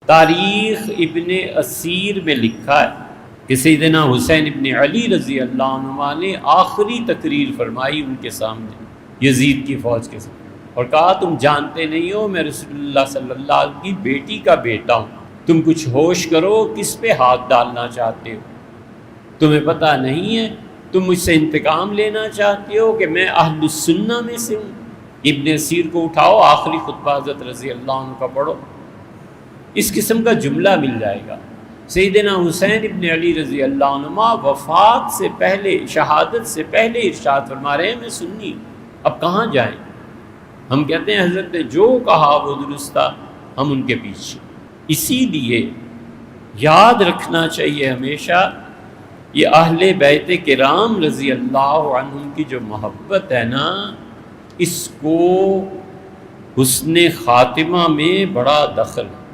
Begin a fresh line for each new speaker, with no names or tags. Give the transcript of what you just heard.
तारीख़ इब्ने असीर में लिखा है कि सैयदना हुसैन इब्ने अली रज़ी अल्लाह अन्हुमा ने आखिरी तकरीर फरमाई उनके सामने यजीद की फ़ौज के सामने, और कहा तुम जानते नहीं हो मैं रसूलुल्लाह सल्लल्लाहु अलैहि वसल्लम की बेटी का बेटा हूँ, तुम कुछ होश करो किस पे हाथ डालना चाहते हो, तुम्हें पता नहीं है तुम मुझसे इंतकाम लेना चाहते हो कि मैं अहलुस सुन्ना में से हूँ। इब्ने असीर को उठाओ, आखिरी खुतबा हज़रत रज़ी अल्लाह अन्हु का पढ़ो, इस किस्म का जुमला मिल जाएगा। सैयदना हुसैन इब्ने अली रज़ी अल्लाह अन्हुमा वफ़ात से पहले, शहादत से पहले इरशाद फरमा रहे हैं मैं सुन्नी, अब कहाँ जाएं। हम कहते हैं हज़रत ने जो कहा वो दुरुस्त था, हम उनके पीछे। इसीलिए याद रखना चाहिए हमेशा ये अहले बैत किराम रज़ी अल्लाह अन्हुम की जो मोहब्बत है ना, इसको हुस्ने ख़ातिमा में बड़ा दखल है।